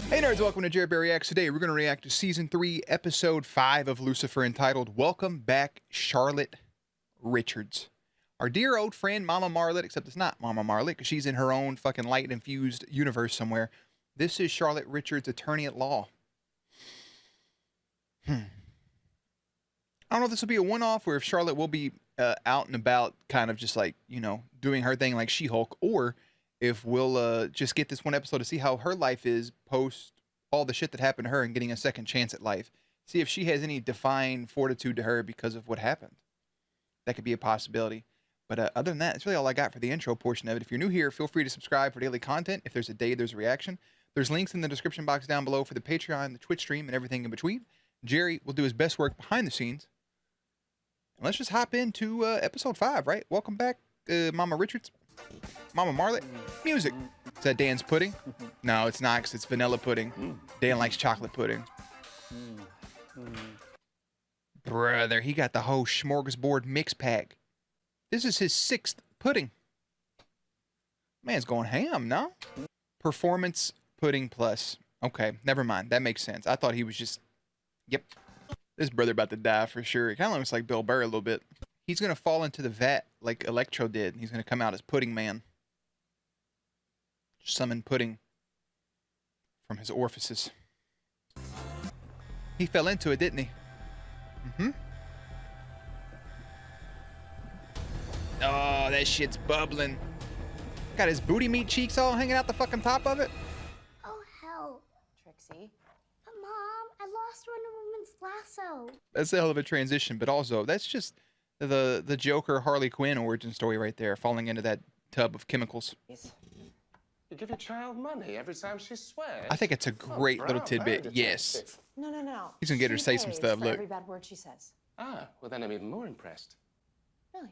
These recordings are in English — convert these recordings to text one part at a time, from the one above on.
Hey nerds, welcome to Jared Bear Reacts. Today we're going to react to Season 3, Episode 5 of Lucifer, entitled Welcome Back, Charlotte Richards. Our dear old friend Mama Marlet, except it's not Mama Marlet because she's in her own fucking light-infused universe somewhere. This is Charlotte Richards, attorney at law. I don't know if this will be a one-off or if Charlotte will be out and about kind of just like, you know, doing her thing like She-Hulk, or if we'll just get this one episode to see how her life is post all the shit that happened to her and getting a second chance at life. See if she has any defined fortitude to her because of what happened. That could be a possibility. But other than that, that's really all I got for the intro portion of it. If you're new here, feel free to subscribe for daily content. If there's a day, there's a reaction. There's links in the description box down below for the Patreon, the Twitch stream, and everything in between. Jerry will do his best work behind the scenes. And let's just hop into episode 5, right? Welcome back, Mama Richards. Mama Marlet. Music. Is that Dan's pudding? No, it's not, because it's vanilla pudding. Dan likes chocolate pudding. Brother, he got the whole smorgasbord mix pack. This is his 6th pudding. Man's going ham, no? Performance pudding plus. Okay, never mind. That makes sense. I thought he was just... Yep. This brother about to die for sure. It kind of looks like Bill Burr a little bit. He's going to fall into the vat like Electro did. He's going to come out as Pudding Man. Summon pudding from his orifices. He fell into it, didn't he? Oh, that shit's bubbling. Got his booty meat cheeks all hanging out the fucking top of it. Oh, hell. Trixie. But, Mom, I lost Wonder Woman's lasso. That's a hell of a transition, but also, that's just the Joker Harley Quinn origin story right there, falling into that tub of chemicals. You give your child money every time she swears? I think it's a great little tidbit. Yes. No. He's gonna get her to say some stuff. Look. Every bad word she says. Ah, well then I'm even more impressed. Really?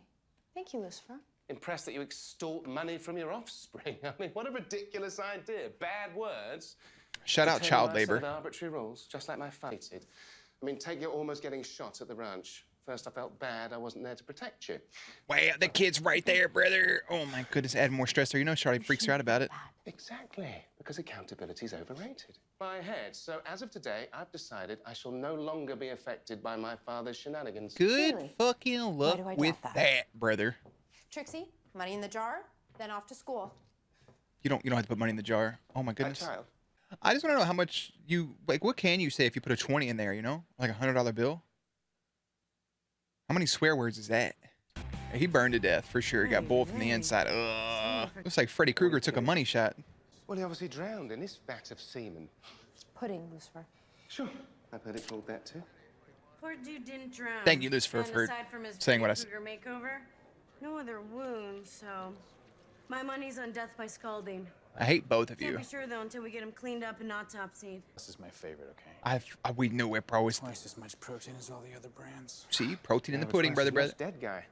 Thank you, Lucifer. Impressed that you extort money from your offspring. I mean, what a ridiculous idea. Bad words. Shout out child Obtain my set labor. of arbitrary rules, just like my fated. I mean, take you almost getting shot at the ranch. First, I felt bad I wasn't there to protect you. Wow, the kid's right there, brother. Oh my goodness, add more stress there. You know, Charlie freaks her out about it. Exactly, because accountability is overrated. My head. So as of today, I've decided I shall no longer be affected by my father's shenanigans. Good Really? fucking luck do I doubt with that? that, brother. Trixie, money in the jar, then off to school. You don't have to put money in the jar. Oh my My goodness. child. I just want to know how much you like. What can you say if you put a 20 in there? You know, like $100 bill. How many swear words is that? He burned to death for sure. He got bull from the inside. Ugh. Looks like Freddy Krueger took a money shot. Well, he obviously drowned in his vat of semen. It's pudding, Lucifer. Sure, I've heard it called that too. Poor dude didn't drown. Thank you, Lucifer, And for aside from his saying what I Freddy Krueger makeover, no other wounds, so my money's on death by scalding. I hate both of Can't you. be sure though until we get him cleaned up and autopsied. This is my favorite, okay? We knew it, bro. It's, Twice as much protein as all the other brands. see, protein in the Never pudding, twice brother, as brother. much dead guy.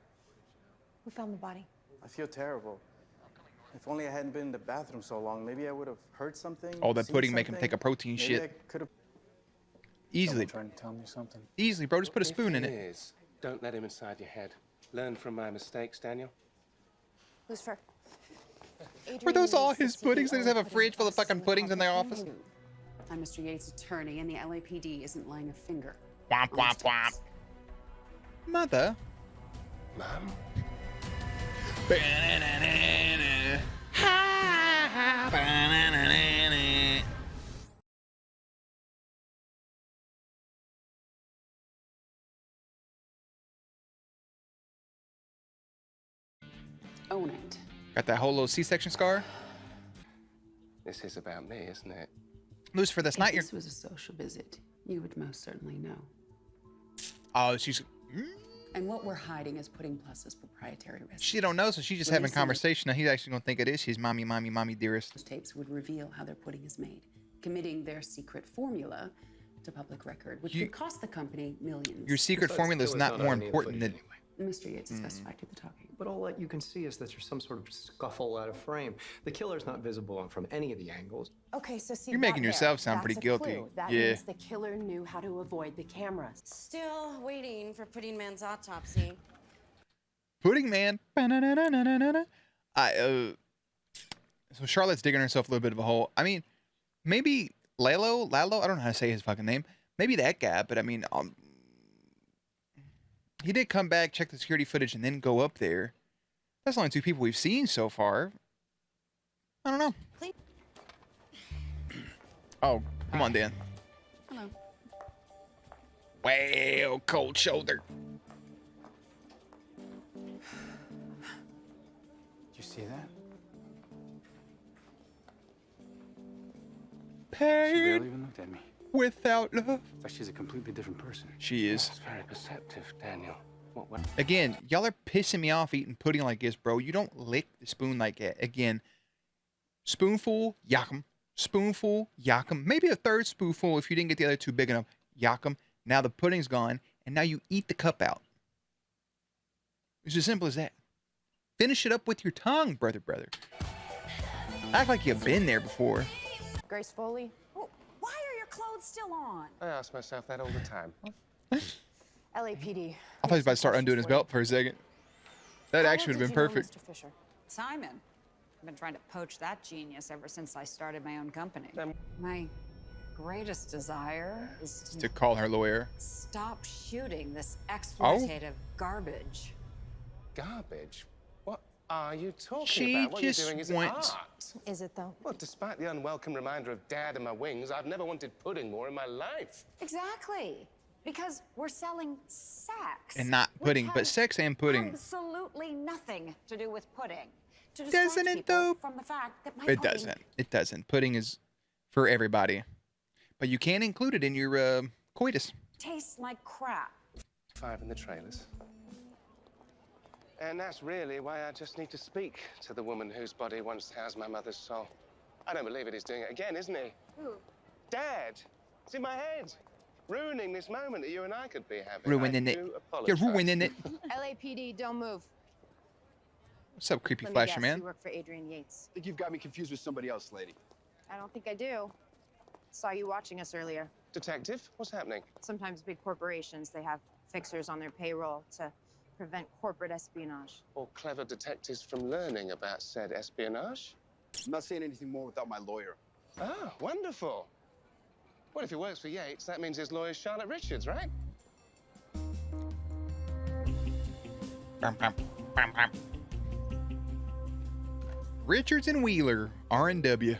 Who found the body? I feel terrible. If only I hadn't been in the bathroom so long, maybe I would have heard something. All that seen pudding make him something. take a protein Maybe shit. I could have. Easily, Trying to tell me something. easily, bro. Just put a spoon in If it. he is, don't let him inside your head. Learn from my mistakes, Daniel. Lucifer. Were those all Adrian his needs to puddings? They just have a pudding fridge full of plus fucking with puddings in their office office? I'm Mr. Yates' attorney, and the LAPD isn't laying a finger. Womp, on womp, these womp. tapes. Mother. Mom? Own it. Got that whole little C-section scar. This is about me, isn't it? Lucifer, that's not If your... this was a social visit, you would most certainly know. Oh, she's... And what we're hiding is putting Plus's proprietary recipe. She don't know, so she's just having conversation. Now he's actually gonna think it is his mommy, mommy, mommy, dearest. Those tapes would reveal how their pudding is made, committing their secret formula to public record, which could cost the company millions. Your secret formula is not more important than... Mr. Yates has testified to the talking. But all that you can see is that there's some sort of scuffle out of frame. The killer's not visible from any of the angles. Okay, so see, You're making that yourself there, sound that's pretty a guilty. clue. That Yeah. means the killer knew how to avoid the cameras. Still waiting for Pudding Man's autopsy. Pudding Man. Ba-na-na-na-na-na-na. So Charlotte's digging herself a little bit of a hole. I mean, maybe Lalo, I don't know how to say his fucking name. Maybe that guy, but I mean, he did come back, check the security footage, and then go up there. That's the only 2 people we've seen so far. I don't know. Oh, come on, Dan. Hello. Well, cold shoulder. Did you see that? She Pain barely even looked at me. without love. It's like she's a completely different person. She is. It's very perceptive, Daniel. What? Again, y'all are pissing me off eating pudding like this, bro. You don't lick the spoon like that. Again, spoonful, yak 'em. Spoonful, yak 'em. Maybe a third spoonful if you didn't get the other 2 big enough. Yak 'em. Now the pudding's gone, and now you eat the cup out. It's as simple as that. Finish it up with your tongue, brother. Act like you've been there before. Grace Foley. Oh, why are your clothes still on? I ask myself that all the time. LAPD. I thought he was about to start undoing his belt for a second. That actually would have been perfect. Mr. Fisher? Simon. I've been trying to poach that genius ever since I started my own company. My greatest desire is To call her lawyer. stop shooting this exploitative garbage. Garbage? What are you talking She about? What just you're doing is went- art. Is it though? Well, despite the unwelcome reminder of Dad and my wings, I've never wanted pudding more in my life. Exactly. Because we're selling sex. And not which pudding, but has sex and pudding. Absolutely nothing to do with pudding. To distract Doesn't it, people though? From the fact that my It pudding doesn't. It doesn't. Pudding is for everybody. But you can include it in your coitus. tastes like crap. 5 in the trailers. And that's really why I just need to speak to the woman whose body once housed my mother's soul. I don't believe it. He's doing it again, isn't he? Who? Dad! It's in my head. Ruining this moment that you and I could be having. Ruining I it. do You're apologize. ruining it. LAPD, don't move. What's up, creepy Let me flasher guess, man? You work for Adrian Yates. I think you've got me confused with somebody else, lady. I don't think I do. Saw you watching us earlier. Detective, what's happening? Sometimes big corporations, they have fixers on their payroll to prevent corporate espionage. Or clever detectives from learning about said espionage? I'm not saying anything more without my lawyer. Ah, wonderful. Well, if he works for Yates, that means his lawyer's Charlotte Richards, right? Bum, bum, bum, bum. Richards and Wheeler, R&W.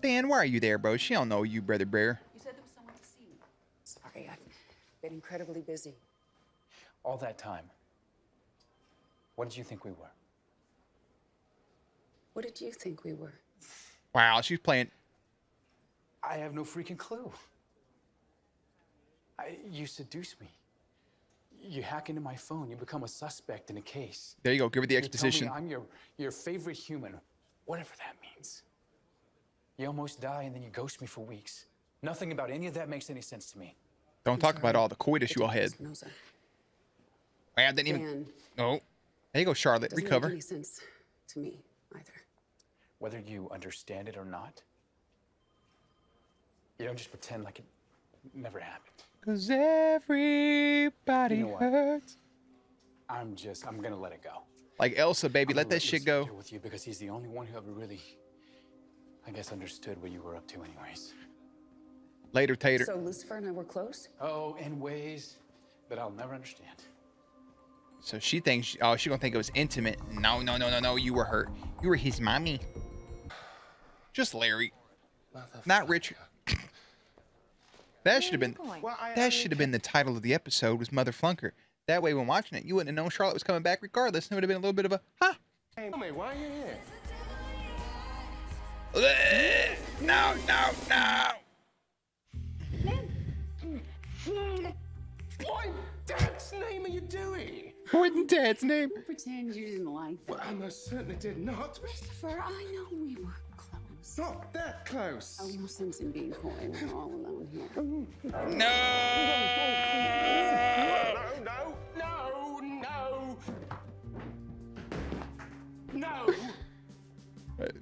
Dan, why are you there, bro? She don't know you, brother bear. You said there was someone to see me. Sorry, I've been incredibly busy. All that time, what did you think we were? What did you think we were? Wow, she's playing. I have no freaking clue. You seduce me. You hack into my phone. You become a suspect in a case. There you go. Give her the You tell exposition. me I'm your favorite human, whatever that means. You almost die and then you ghost me for weeks. Nothing about any of that makes any sense to me. Don't talk about all the coitus you all had. Espinosa. I didn't even. Dan, Oh, there you go, Charlotte. doesn't Recover. make any sense to me either. Whether you understand it or not, you don't just pretend like it never happened. Cause everybody You know what? hurts. I'm gonna let it go. Like Elsa, baby, I'm let gonna that shit go. Lucifer with you because he's the only one who ever really, I guess, understood what you were up to anyways. Later, Tater. So Lucifer and I were close? Oh, in ways that I'll never understand. So she thinks, oh, she gonna think it was intimate. No, no, no, no, no. You were hurt. You were his mommy. Just Larry, not Richard. That should have been. Well, That should have been the title of the episode. Was Mother Flunker. That way, when watching it, you wouldn't have known Charlotte was coming back regardless. And it would have been a little bit of a, huh? Hey, tell me, why are you here? No, no, no. What in Dad's name are you doing? What in Dad's name? Pretend you didn't like Well, that. I most certainly did not. Christopher, I know we were close. Not that close. Oh, no sense in being coy. We're all alone here. No. No, no, no, no. No.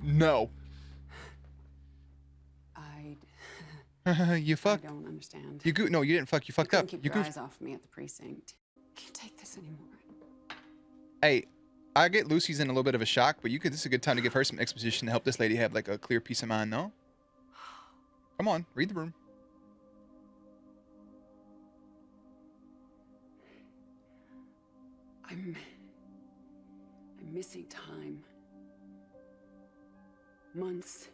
No. You I fucked. don't understand. You no, you didn't fuck. You fucked couldn't up. Keep You your goofed. eyes off me at the precinct. Can't take this anymore. Hey, I get Lucy's in a little bit of a shock, but this is a good time to give her some exposition to help this lady have like a clear peace of mind, no? Come on, read the room. I'm missing time. Months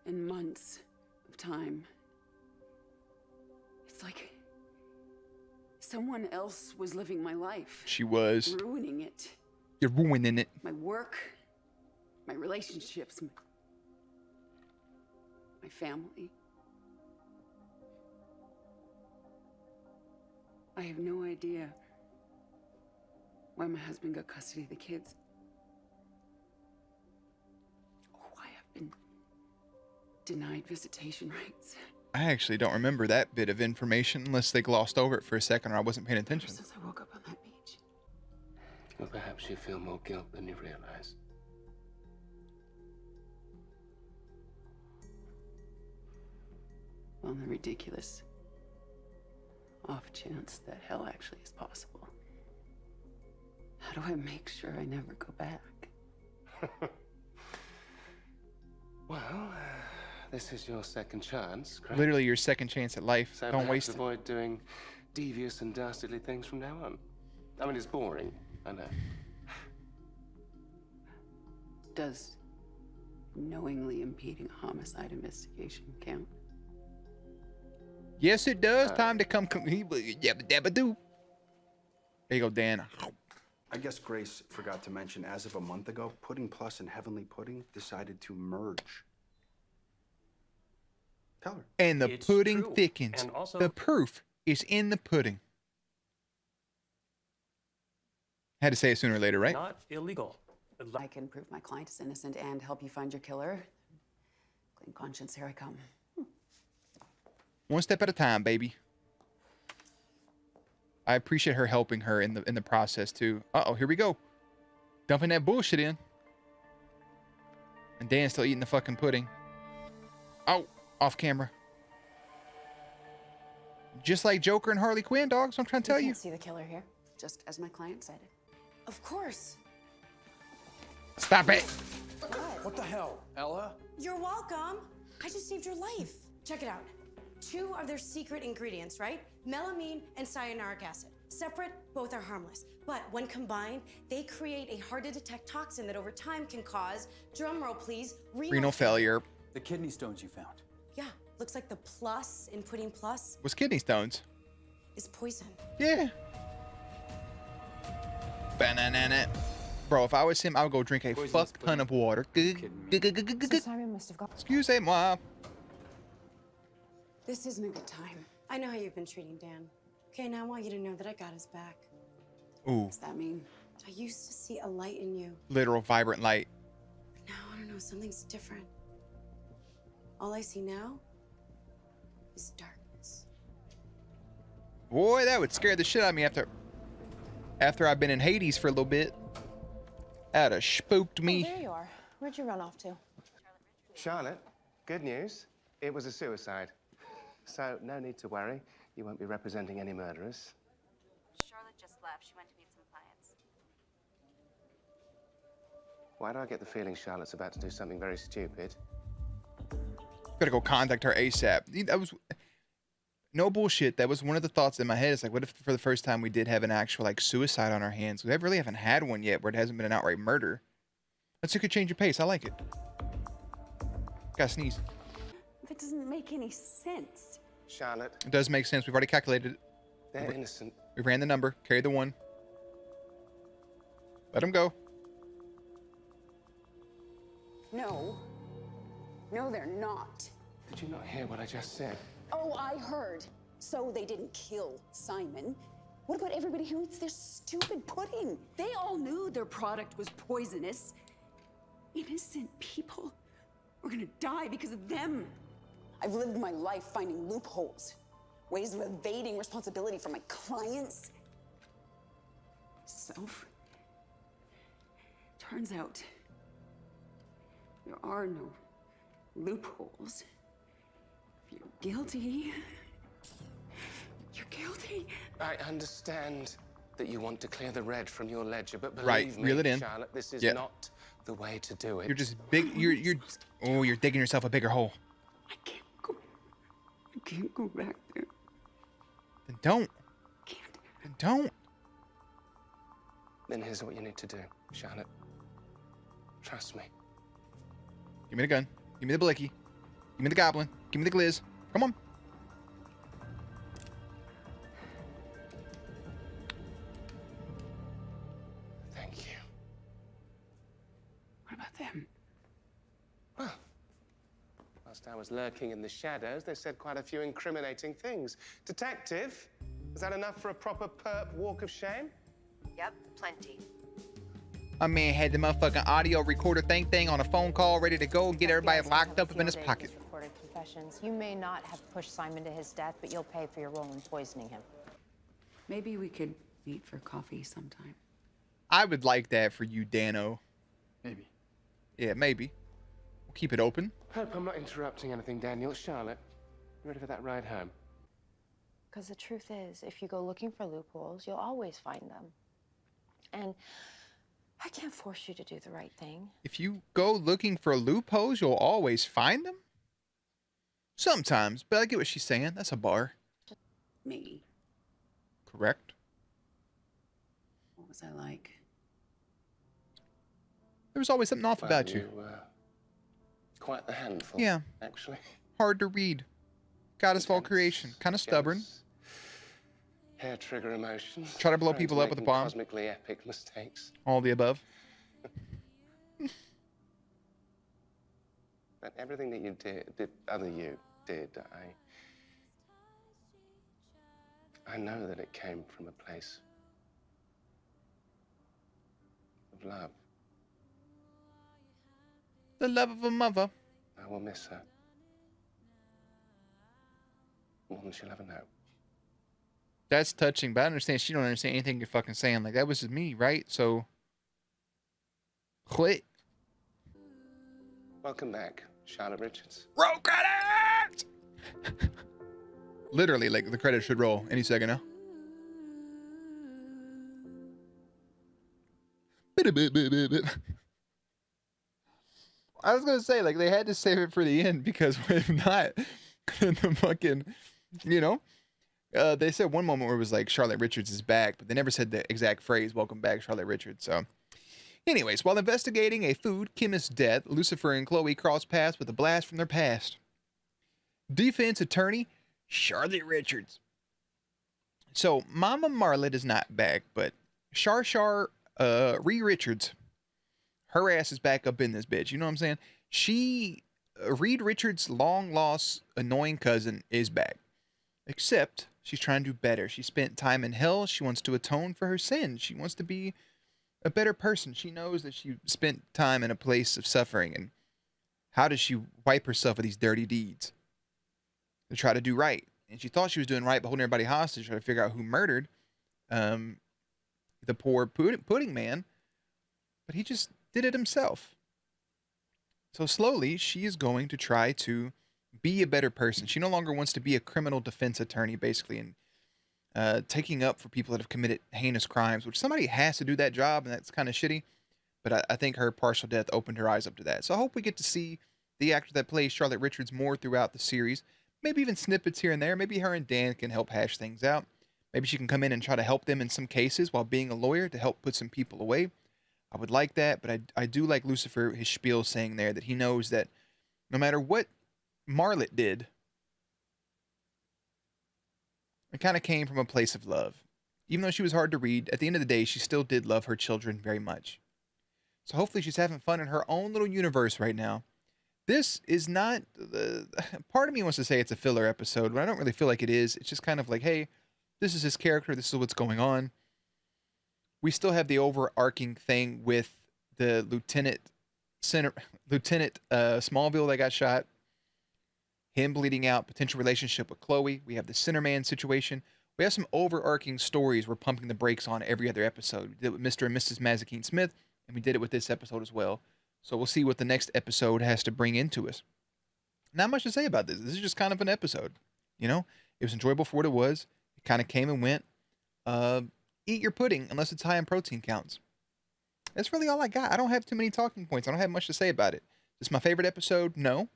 and months of time. It's like someone else was living my life. She was. Ruining it. You're ruining it. My work, my relationships, my family. I have no idea why my husband got custody of the kids. Why I've been denied visitation rights. I actually don't remember that bit of information unless they glossed over it for a second or I wasn't paying Ever attention. since I woke up on that beach. Or perhaps you feel more guilt than you realize. On the ridiculous off chance that hell actually is possible. How do I make sure I never go back? Well, this is your second chance, correct? Literally your second chance at life. So Don't perhaps waste it. avoid doing devious and dastardly things from now on. I mean, it's boring, I know. Does knowingly impeding a homicide investigation count? Yes, it does. Time to come. Yabba dabba doo. There you go, Dan. I guess Grace forgot to mention, as of a month ago, Pudding Plus and Heavenly Pudding decided to merge. Tell her. And the It's pudding true. thickens. And also- The proof is in the pudding. Had to say it sooner or later, right? Not illegal. I can prove my client is innocent and help you find your killer. Clean conscience, here I come. One step at a time, baby. I appreciate her helping her in the process too. Uh-oh, here we go. Dumping that bullshit in. And Dan's still eating the fucking pudding. Oh, off camera. Just like Joker and Harley Quinn, dogs. I'm trying to tell you. Can't see the killer here, just as my client said. Of course. Stop it. What the hell, Ella? You're welcome. I just saved your life. Check it out. 2 are their secret ingredients, right? Melamine and cyanuric acid. Separate, both are harmless. But when combined, they create a hard-to-detect toxin that over time can cause, drumroll please, Renal failure. The kidney stones you found. Yeah, looks like the plus in Pudding Plus Was kidney stones. is poison. Yeah. Banana. Bro, if I was him, I would go drink a Poisonous fuck ton of water. Simon must have got. Excusez-moi. This isn't a good time. I know how you've been treating Dan. Okay, now I want you to know that I got his back. Ooh, What does that mean? I used to see a light in you. literal vibrant light. But now, I don't know, something's different. All I see now is darkness. Boy, that would scare the shit out of me after I've been in Hades for a little bit. That'd have spooked me. There you are. Where'd you run off to? Charlotte, good news. It was a suicide. So no need to worry. You won't be representing any murderers. Charlotte just left. She went to meet some clients. Why do I get the feeling Charlotte's about to do something very stupid? Gotta go contact her ASAP. That was no bullshit. That was one of the thoughts in my head. It's like, what if for the first time we did have an actual like suicide on our hands? We really haven't had one yet where it hasn't been an outright murder. Let's take a change of pace. I like it. Gotta sneeze. That doesn't make any sense. Charlotte, It does make sense. We've already calculated it. they're innocent. We ran the number. Carry the 1. Let him go. No. No, they're not. Did you not hear what I just said? Oh, I heard. So they didn't kill Simon. What about everybody who eats this stupid pudding? They all knew their product was poisonous. Innocent people were gonna die because of them. I've lived my life finding loopholes, ways of evading responsibility from my clients. Turns out there are no loopholes. If you're guilty, you're guilty. I understand that you want to clear the red from your ledger, but believe Right, me, reel it in. Charlotte, this is Yeah. not the way to do it. You're just big. You're digging yourself a bigger hole. I can't go can't go back there. Then don't. Can't. Then don't. Then here's what you need to do, Charlotte. Trust me. Give me the gun. Give me the blicky. Give me the goblin. Give me the glizz. Come on. Thank you. What about them? Well, whilst I was lurking in the shadows, they said quite a few incriminating things. Detective, is that enough for a proper perp walk of shame? Yep, plenty. My man had the motherfucking audio recorder thing on a phone call ready to go and get everybody locked up in his pocket. Recorded confessions. You may not have pushed Simon to his death, but you'll pay for your role in poisoning him. Maybe we could meet for coffee sometime. I would like that for you, Dano. Maybe. Yeah, maybe. We'll keep it open. Hope I'm not interrupting anything, Daniel. Charlotte, you ready for that ride home? Because the truth is, if you go looking for loopholes, you'll always find them. And I can't force you to do the right thing. If you go looking for loopholes, you'll always find them? Sometimes, but I get what she's saying. That's a bar. Me. Correct. What was I like? There was always something off about you. Quite the handful. Yeah. Actually. Hard to read. Goddess of all creation. Kind of stubborn. Hair trigger emotions. Try to blow Prone people up with a bomb. Cosmically epic mistakes. All the above. But everything that you did, I know that it came from a place of love. The love of a mother. I will miss her. More than she'll ever know. That's touching, but I understand she don't understand anything you're fucking saying. Like, that was just me, right? So, quit. Welcome back, Charlotte Richards. Roll credits! Literally, like, the credits should roll any second now. I was gonna say, like, they had to save it for the end because if not, the fucking, you know, they said one moment where it was like Charlotte Richards is back, but they never said the exact phrase, welcome back, Charlotte Richards. So, anyways, while investigating a food chemist's death, Lucifer and Chloe cross paths with a blast from their past. Defense attorney, Charlotte Richards. So, Mama Marlet is not back, but Ree Richards, her ass is back up in this bitch. You know what I'm saying? Reed Richards' long-lost, annoying cousin is back. Except, she's trying to do better. She spent time in hell. She wants to atone for her sins. She wants to be a better person. She knows that she spent time in a place of suffering. And how does she wipe herself of these dirty deeds? To try to do right. And she thought she was doing right by holding everybody hostage, trying to figure out who murdered the poor pudding man. But he just did it himself. So slowly, she is going to try to be a better person. She no longer wants to be a criminal defense attorney, basically, and taking up for people that have committed heinous crimes, which somebody has to do that job, and that's kind of shitty. But I think her partial death opened her eyes up to that. So I hope we get to see the actor that plays Charlotte Richards more throughout the series. Maybe even snippets here and there. Maybe her and Dan can help hash things out. Maybe she can come in and try to help them in some cases while being a lawyer to help put some people away. I would like that, but I do like Lucifer, his spiel saying there that he knows that no matter what Marlet did, it kind of came from a place of love. Even though she was hard to read, at the end of the day, she still did love her children very much. So hopefully she's having fun in her own little universe right now. This is not, part of me wants to say it's a filler episode, but I don't really feel like it is. It's just kind of like, hey, this is his character, this is what's going on. We still have the overarching thing with the Lieutenant Smallville that got shot, him bleeding out, potential relationship with Chloe. We have the Centerman situation. We have some overarching stories we're pumping the brakes on every other episode. We did it with Mr. and Mrs. Mazikeen Smith, and we did it with this episode as well. So we'll see what the next episode has to bring into us. Not much to say about this. This is just kind of an episode. You know, it was enjoyable for what it was. It kind of came and went. Eat your pudding unless it's high in protein counts. That's really all I got. I don't have too many talking points. I don't have much to say about it. Is this my favorite episode? No,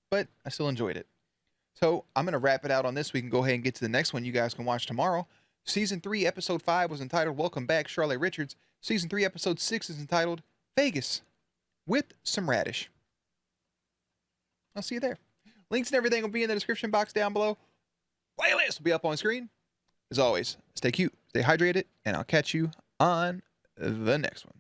but I still enjoyed it. So I'm going to wrap it out on this. We can go ahead and get to the next one you guys can watch tomorrow. Season 3, Episode 5 was entitled Welcome Back, Charlotte Richards. Season 3, Episode 6 is entitled Vegas with some radish. I'll see you there. Links and everything will be in the description box down below. Playlist will be up on screen. As always, stay cute, stay hydrated, and I'll catch you on the next one.